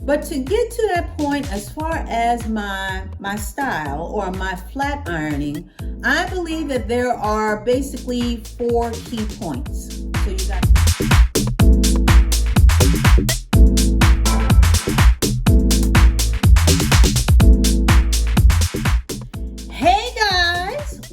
But to get to that point, as far as my style or my flat ironing, I believe that there are basically 4 key points. So you got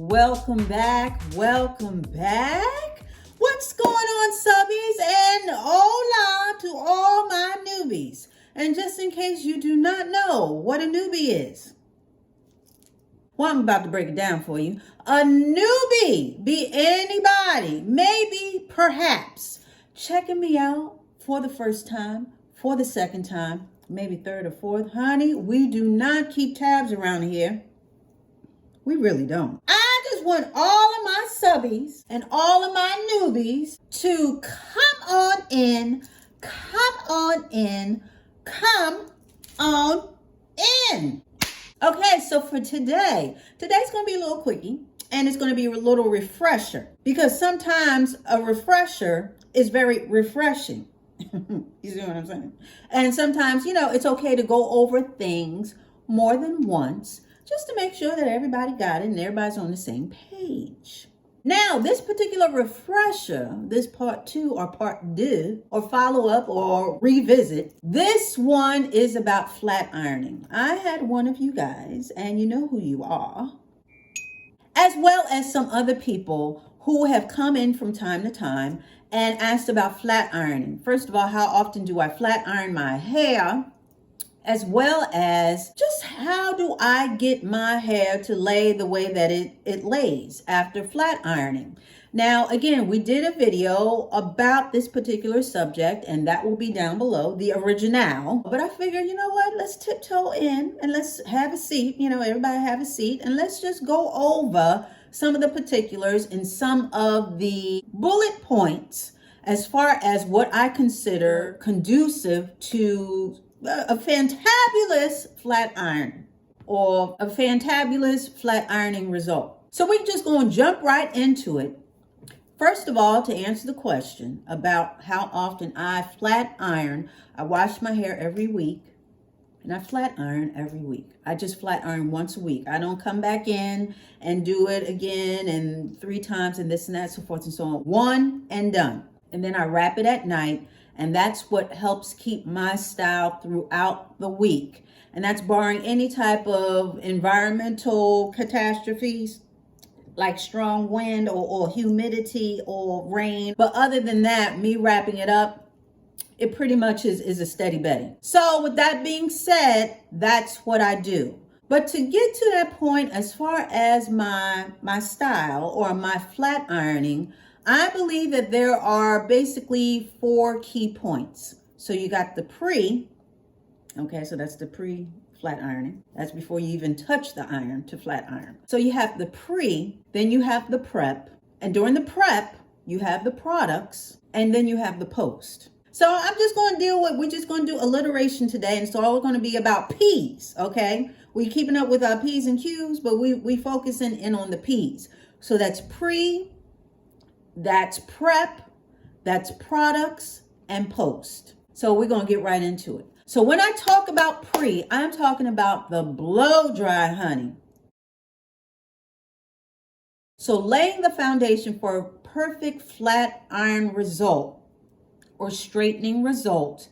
welcome back. What's going on, subbies? And hola to all my newbies. And just in case you do not know what a newbie is, well, I'm about to break it down for you. A newbie be anybody, maybe, perhaps, checking me out for the first time, for the second time, maybe third or fourth. Honey, we do not keep tabs around here. We really don't. I just want all of my subbies and all of my newbies to come on in. Okay, so for today's going to be a little quickie, and it's going to be a little refresher, because sometimes a refresher is very refreshing. You see what I'm saying? And sometimes, it's okay to go over things more than once, just to make sure that everybody got it and everybody's on the same page. Now, this particular refresher, this part 2 or part 2 or follow up or revisit, this one is about flat ironing. I had one of you guys, and you know who you are, as well as some other people who have come in from time to time and asked about flat ironing. First of all, how often do I flat iron my hair? As well as just how do I get my hair to lay the way that it lays after flat ironing. Now, again, we did a video about this particular subject, and that will be down below, the original. But I figured, you know what, let's tiptoe in and let's have a seat, everybody have a seat, and let's just go over some of the particulars and some of the bullet points as far as what I consider conducive to a fantabulous flat iron or a fantabulous flat ironing result. So we're just going to jump right into it. First of all, to answer the question about how often I flat iron, I wash my hair every week and I flat iron every week. I just flat iron once a week. I don't come back in and do it again and 3 times and this and that, so forth and so on. One and done. And then I wrap it at night. And that's what helps keep my style throughout the week. And that's barring any type of environmental catastrophes like strong wind or humidity or rain. But other than that, me wrapping it up, it pretty much is a steady Betty. So with that being said, that's what I do. But to get to that point, as far as my style or my flat ironing, I believe that there are basically 4 key points. So you got the pre, okay, so that's the pre-flat ironing. That's before you even touch the iron to flat iron. So you have the pre, then you have the prep, and during the prep, you have the products, and then you have the post. So I'm just going to we're just going to do alliteration today, and it's all going to be about P's, okay? We're keeping up with our P's and Q's, but we focusing in on the P's. So that's pre, that's prep, that's products, and post. So we're going to get right into it. So when I talk about pre, I'm talking about the blow dry, honey. So laying the foundation for a perfect flat iron result or straightening result,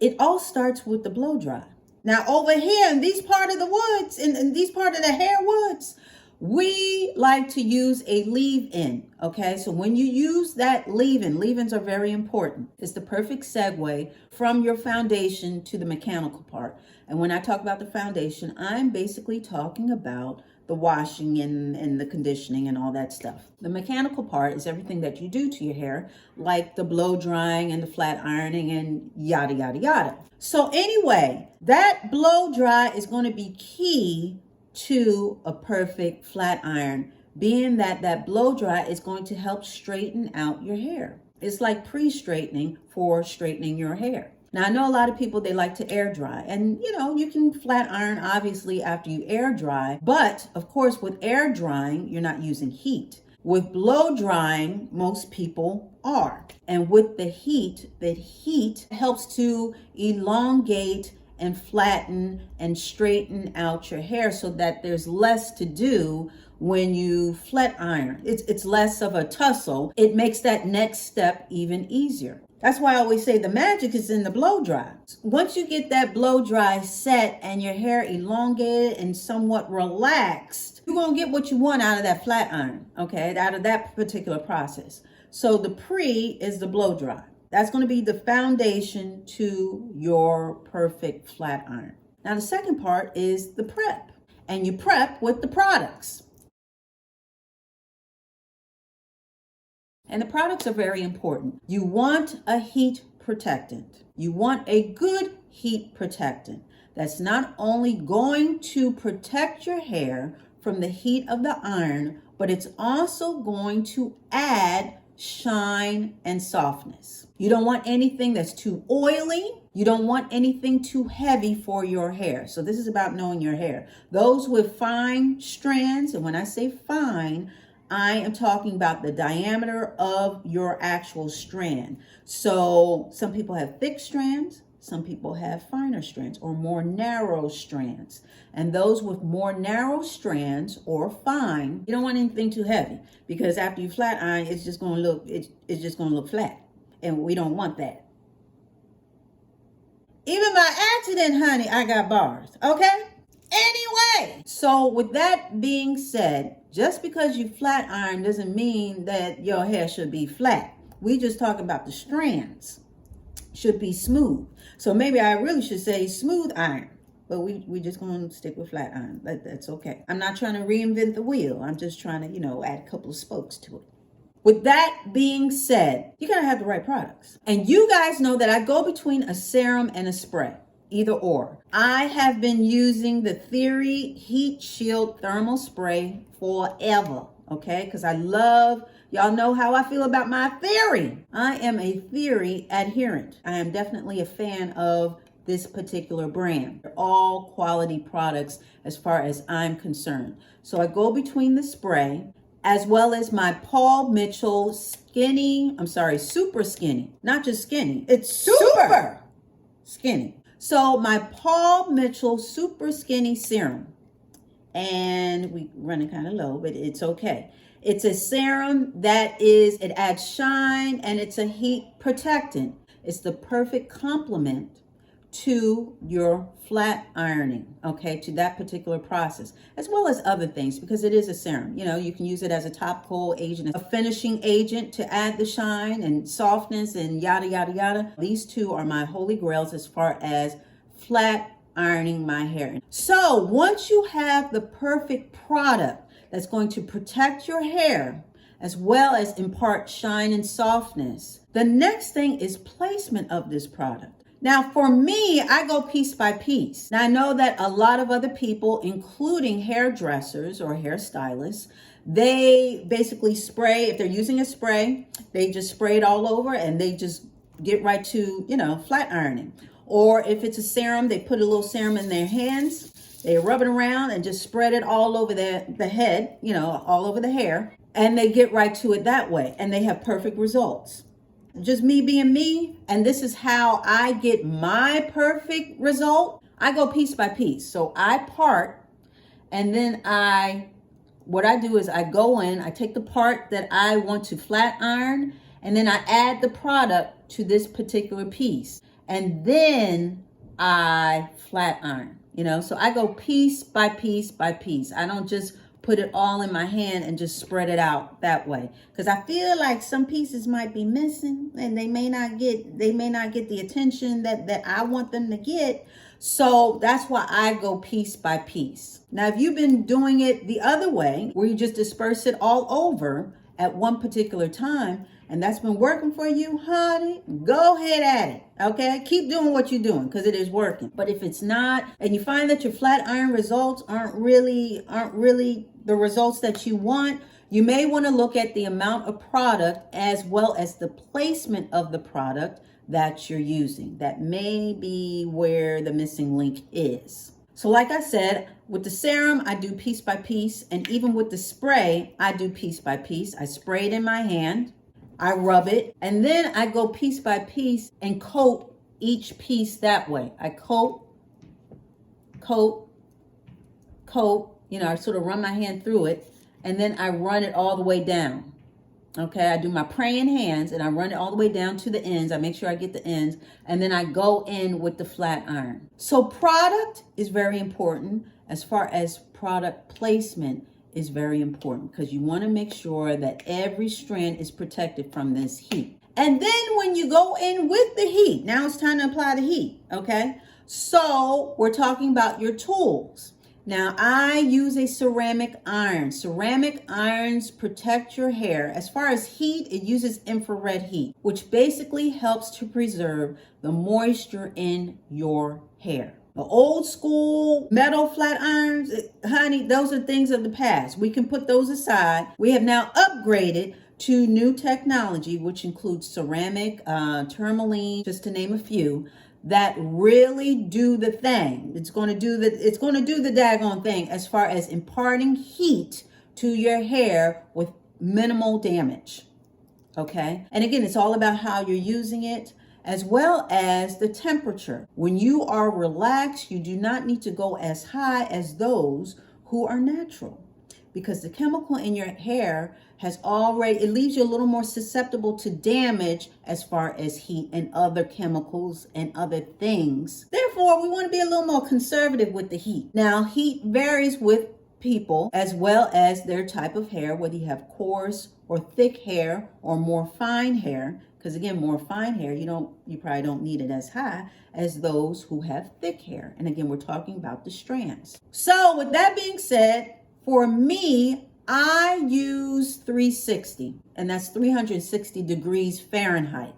it all starts with the blow dry. Now over here in these part of the woods, in these part of the hair woods, we like to use a leave-in, okay? So when you use that leave-in, leave-ins are very important. It's the perfect segue from your foundation to the mechanical part. And when I talk about the foundation, I'm basically talking about the washing and the conditioning and all that stuff. The mechanical part is everything that you do to your hair, like the blow drying and the flat ironing and yada, yada, yada. So anyway, that blow dry is going to be key to a perfect flat iron, being that blow dry is going to help straighten out your hair. It's like pre-straightening for straightening your hair. Now, I know a lot of people, they like to air dry, and you can flat iron obviously after you air dry, but of course with air drying, you're not using heat. With blow drying, most people are. And with the heat helps to elongate and flatten and straighten out your hair so that there's less to do when you flat iron. It's less of a tussle. It makes that next step even easier. That's why I always say the magic is in the blow dry. Once you get that blow dry set and your hair elongated and somewhat relaxed, you're going to get what you want out of that flat iron, okay, out of that particular process. So the pre is the blow dry. That's going to be the foundation to your perfect flat iron. Now the second part is the prep, and you prep with the products. And the products are very important. You want a heat protectant. You want a good heat protectant that's not only going to protect your hair from the heat of the iron, but it's also going to add shine and softness. You don't want anything that's too oily. You don't want anything too heavy for your hair. So this is about knowing your hair. Those with fine strands, and when I say fine, I am talking about the diameter of your actual strand. So some people have thick strands, some people have finer strands or more narrow strands. And those with more narrow strands or fine, you don't want anything too heavy, because after you flat iron, it's just going to look flat. And we don't want that. Even by accident, honey, I got bars, okay? Anyway, so with that being said, just because you flat iron doesn't mean that your hair should be flat. We just talking about the strands should be smooth. So maybe I really should say smooth iron, but we just going to stick with flat iron. That's okay. I'm not trying to reinvent the wheel. I'm just trying to, add a couple of spokes to it. With that being said, you got to have the right products. And you guys know that I go between a serum and a spray. Either or. I have been using the Theory Heat Shield Thermal Spray forever, okay? Because I love, y'all know how I feel about my Theory. I am a Theory adherent. I am definitely a fan of this particular brand. They're all quality products as far as I'm concerned. So I go between the spray as well as my Paul Mitchell super skinny. Not just skinny, it's super skinny. So my Paul Mitchell Super Skinny Serum, and we running kind of low, but it's okay. It's a serum it adds shine and it's a heat protectant. It's the perfect complement to your flat ironing, okay, to that particular process, as well as other things, because it is a serum. You can use it as a topical agent, a finishing agent to add the shine and softness and yada, yada, yada. These two are my holy grails as far as flat ironing my hair. So once you have the perfect product that's going to protect your hair, as well as impart shine and softness, the next thing is placement of this product. Now, for me, I go piece by piece. Now, I know that a lot of other people, including hairdressers or hairstylists, they basically spray. If they're using a spray, they just spray it all over and they just get right to, flat ironing. Or if it's a serum, they put a little serum in their hands, they rub it around and just spread it all over the head, all over the hair, and they get right to it that way. And they have perfect results. Just me being me, and this is how I get my perfect result. I go piece by piece. So I part, and then what I do is I go in, I take the part that I want to flat iron, and then I add the product to this particular piece. And then I flat iron, so I go piece by piece by piece. I don't just put it all in my hand and just spread it out that way, because I feel like some pieces might be missing and they may not get the attention that I want them to get. So that's why I go piece by piece. Now, if you've been doing it the other way, where you just disperse it all over at one particular time, and that's been working for you, honey, go ahead at it, okay? Keep doing what you're doing, because it is working. But if it's not, and you find that your flat iron results aren't really the results that you want, you may want to look at the amount of product as well as the placement of the product that you're using. That may be where the missing link is. So like I said, with the serum, I do piece by piece, and even with the spray, I do piece by piece. I spray it in my hand, I rub it, and then I go piece by piece and coat each piece that way. I coat coat, you know, I sort of run my hand through it, and then I run it all the way down. Okay, I do my praying hands and I run it all the way down to the ends. I make sure I get the ends, and then I go in with the flat iron. So product is very important. As far as product placement is very important, because you want to make sure that every strand is protected from this heat. And then when you go in with the heat, now it's time to apply the heat, okay? So we're talking about your tools. Now, I use a ceramic iron. Ceramic irons protect your hair. As far as heat, it uses infrared heat, which basically helps to preserve the moisture in your hair. The old school metal flat irons, honey, those are things of the past. We can put those aside. We have now upgraded to new technology, which includes ceramic, tourmaline, just to name a few, that really do the thing. It's going to do the daggone thing as far as imparting heat to your hair with minimal damage. Okay? And again, it's all about how you're using it, as well as the temperature. When you are relaxed, you do not need to go as high as those who are natural, because the chemical in your hair has already, it leaves you a little more susceptible to damage as far as heat and other chemicals and other things. Therefore, we want to be a little more conservative with the heat. Now, heat varies with people as well as their type of hair, whether you have coarse or thick hair or more fine hair. Because again, more fine hair, you probably don't need it as high as those who have thick hair. And again, we're talking about the strands. So with that being said, for me, I use 360, and that's 360 degrees Fahrenheit.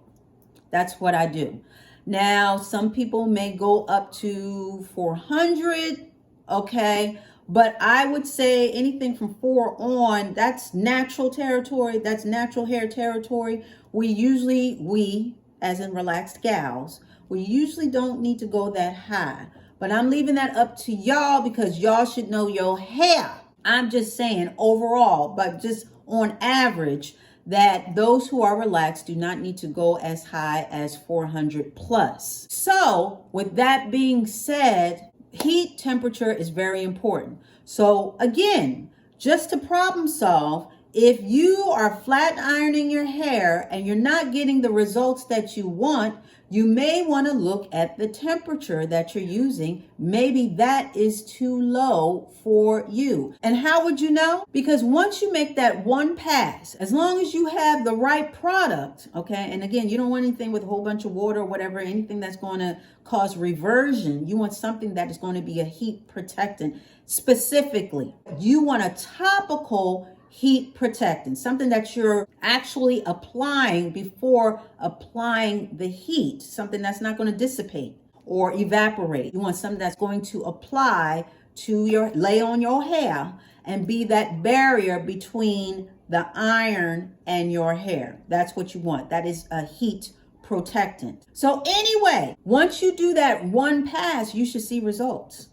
That's what I do. Now, some people may go up to 400, okay? But I would say anything from 4 on, that's natural territory. That's natural hair territory. We, as in relaxed gals, we usually don't need to go that high. But I'm leaving that up to y'all, because y'all should know your hair. I'm just saying overall, but just on average, that those who are relaxed do not need to go as high as 400 plus. So with that being said, heat temperature is very important. So again, just to problem solve, if you are flat ironing your hair and you're not getting the results that you want, you may want to look at the temperature that you're using. Maybe that is too low for you. And how would you know? Because once you make that one pass, as long as you have the right product, okay, and again, you don't want anything with a whole bunch of water or whatever, anything that's going to cause reversion. You want something that is going to be a heat protectant. Specifically, you want a topical heat protectant, something that you're actually applying before applying the heat, something that's not going to dissipate or evaporate. You want something that's going to apply to lay on your hair and be that barrier between the iron and your hair. That's what you want. That is a heat protectant. So anyway, once you do that one pass, you should see results.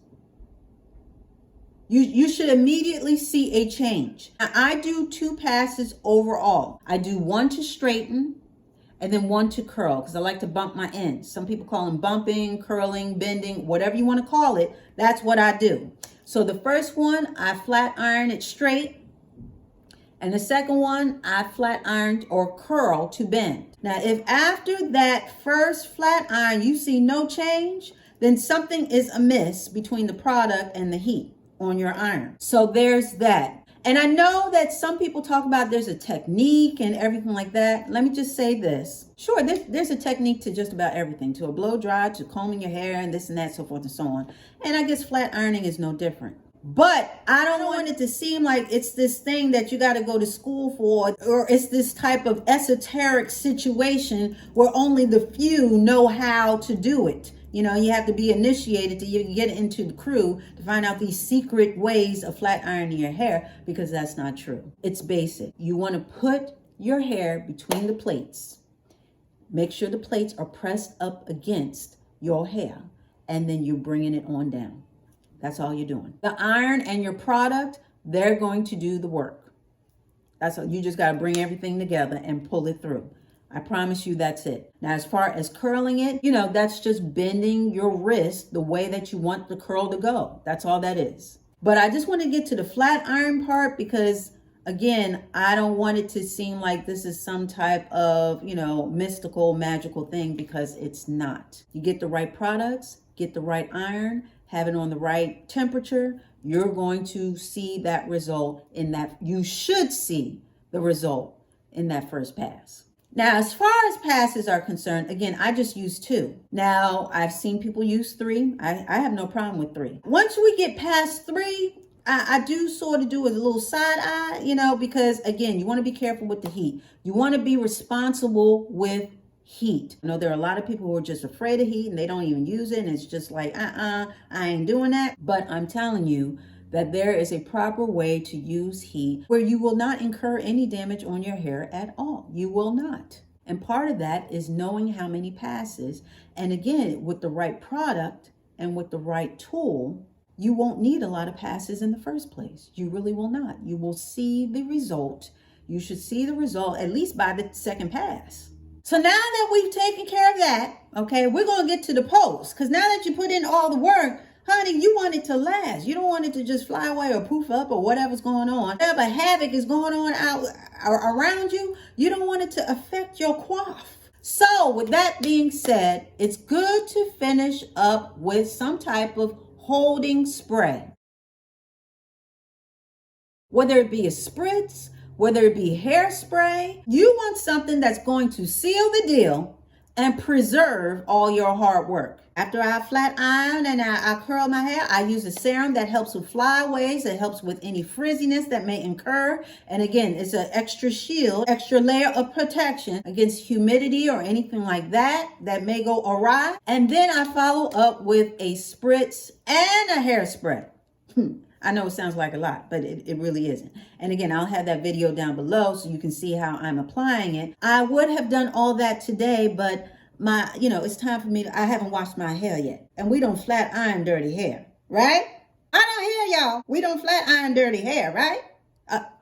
You should immediately see a change. Now, I do 2 passes overall. I do 1 to straighten and then 1 to curl, because I like to bump my ends. Some people call them bumping, curling, bending, whatever you want to call it. That's what I do. So the first one, I flat iron it straight. And the second one, I flat ironed or curl to bend. Now, if after that first flat iron you see no change, then something is amiss between the product and the heat on your iron. So there's that. And I know that some people talk about there's a technique and everything like that. Let me just say this. Sure, there's a technique to just about everything, to a blow dry, to combing your hair and this and that, so forth and so on. And I guess flat ironing is no different. But I don't want it to seem like it's this thing that you got to go to school for, or it's this type of esoteric situation where only the few know how to do it. You know, you have to be initiated to even get into the crew to find out these secret ways of flat ironing your hair, because that's not true. It's basic. You want to put your hair between the plates. Make sure the plates are pressed up against your hair, and then you're bringing it on down. That's all you're doing. The iron and your product, they're going to do the work. That's all. You just got to bring everything together and pull it through. I promise you that's it. Now, as far as curling it, you know, that's just bending your wrist the way that you want the curl to go. That's all that is. But I just want to get to the flat iron part because, again, I don't want it to seem like this is some type of, you know, mystical, magical thing, because it's not. You get the right products, get the right iron, have it on the right temperature, you're going to see that result in that. You should see the result in that first pass. Now, as far as passes are concerned, again, I just use 2. Now, I've seen people use 3. I have no problem with 3. Once we get past 3, I do sort of do a little side eye, you know, because, again, you want to be careful with the heat. You want to be responsible with heat. You know, there are a lot of people who are just afraid of heat and they don't even use it. And it's just like, I ain't doing that. But I'm telling you that there is a proper way to use heat where you will not incur any damage on your hair at all. You will not. And part of that is knowing how many passes. And again, with the right product and with the right tool, you won't need a lot of passes in the first place. You really will not. You will see the result. You should see the result at least by the second pass. So now that we've taken care of that, okay, we're going to get to the post. Because now that you put in all the work, honey, you want it to last. You don't want it to just fly away or poof up or whatever's going on. Whatever havoc is going on out around you, you don't want it to affect your coif. So with that being said, it's good to finish up with some type of holding spray. Whether it be a spritz, whether it be hairspray, you want something that's going to seal the deal and preserve all your hard work. After I flat iron and I curl my hair, I use a serum that helps with flyaways. It helps with any frizziness that may incur. And again, it's an extra shield, extra layer of protection against humidity or anything like that may go awry. And then I follow up with a spritz and a hairspray. I know it sounds like a lot, but it really isn't. And again, I'll have that video down below so you can see how I'm applying it. I would have done all that today, but it's time for me I haven't washed my hair yet. And we don't flat iron dirty hair, right? I don't hear y'all. We don't flat iron dirty hair, right?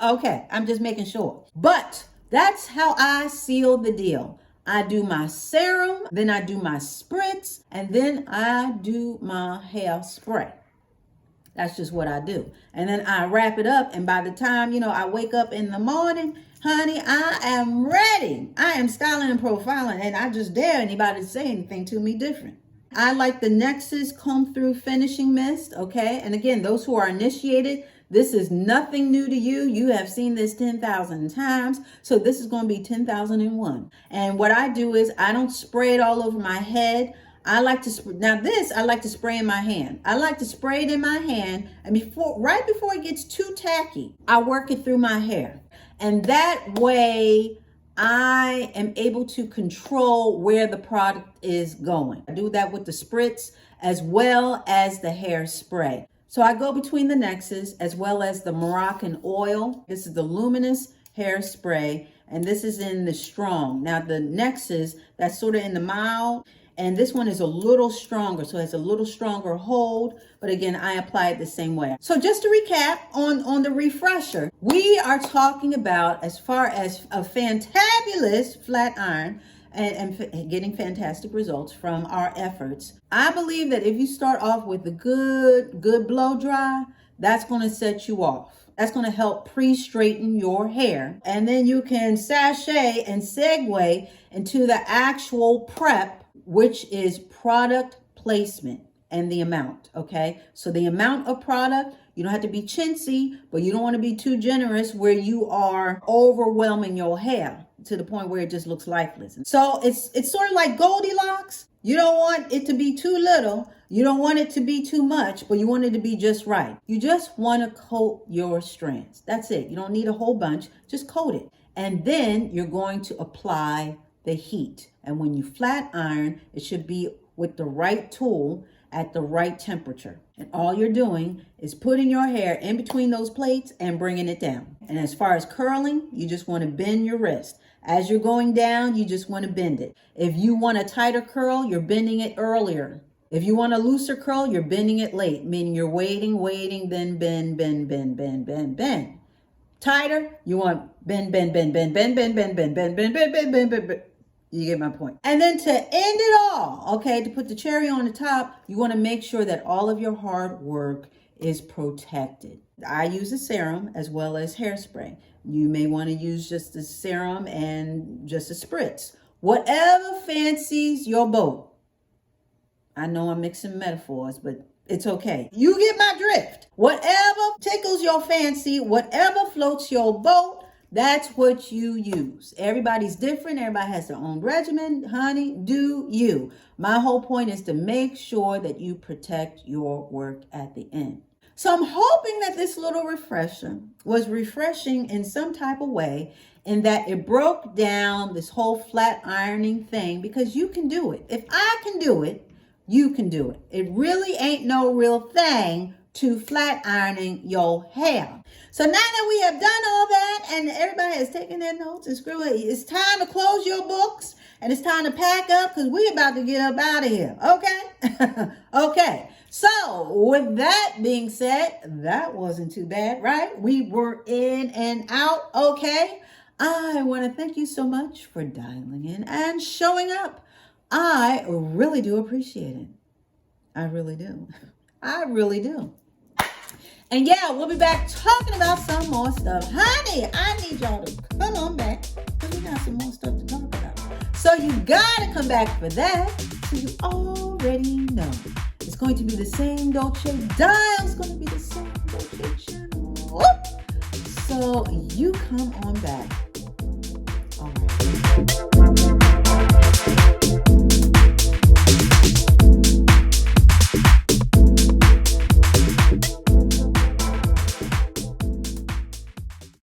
Okay, I'm just making sure. But that's how I seal the deal. I do my serum, then I do my spritz, and then I do my hair spray. That's just what I do. And then I wrap it up. And by the time, I wake up in the morning, honey, I am ready. I am styling and profiling. And I just dare anybody to say anything to me different. I like the Nexus Comb Through Finishing Mist. Okay. And again, those who are initiated, this is nothing new to you. You have seen this 10,000 times. So this is going to be 10,001. And what I do is I don't spray it all over my head. I like to spray in my hand. I like to spray it in my hand, and right before it gets too tacky, I work it through my hair. And that way I am able to control where the product is going. I do that with the spritz as well as the hairspray. So I go between the Nexus as well as the Moroccan oil. This is the luminous hairspray, and this is in the strong. Now the Nexus, that's sort of in the mild. And this one is a little stronger, so it has a little stronger hold. But again, I apply it the same way. So just to recap on the refresher, we are talking about as far as a fantabulous flat iron and getting fantastic results from our efforts. I believe that if you start off with the good blow dry, that's going to set you off. That's going to help pre-straighten your hair. And then you can sashay and segue into the actual prep, which is product placement and the amount, okay? So the amount of product, you don't have to be chintzy, but you don't want to be too generous where you are overwhelming your hair to the point where it just looks lifeless. So it's sort of like Goldilocks. You don't want it to be too little. You don't want it to be too much, but you want it to be just right. You just want to coat your strands. That's it. You don't need a whole bunch. Just coat it. And then you're going to apply the heat. And when you flat iron, it should be with the right tool at the right temperature. And all you're doing is putting your hair in between those plates and bringing it down. And as far as curling, you just want to bend your wrist. As you're going down, you just want to bend it. If you want a tighter curl, you're bending it earlier. If you want a looser curl, you're bending it late, meaning you're waiting, then bend. Tighter, you want bend. You get my point. And then to end it all, okay, to put the cherry on the top, you want to make sure that all of your hard work is protected. I use a serum as well as hairspray. You may want to use just the serum and just a spritz. Whatever fancies your boat. I know I'm mixing metaphors, but it's okay. You get my drift. Whatever tickles your fancy, whatever floats your boat, that's what you use. Everybody's different. Everybody has their own regimen. Honey, do you. My whole point is to make sure that you protect your work at the end. So I'm hoping that this little refresher was refreshing in some type of way, in that it broke down this whole flat ironing thing, because you can do it. If I can do it, you can do it. It really ain't no real thing to flat ironing your hair. So now that we have done all that and everybody has taken their notes and scribbled, it's time to close your books and it's time to pack up, because we're about to get up out of here. Okay? Okay. So with that being said, that wasn't too bad, right? We were in and out. Okay. I want to thank you so much for dialing in and showing up. I really do appreciate it. I really do. I really do. And yeah, we'll be back talking about some more stuff. Honey, I need y'all to come on back, because we got some more stuff to talk about. So you gotta come back for that. So you already know. It's going to be the same Dolce dial. It's going to be the same Dolce channel. So you come on back.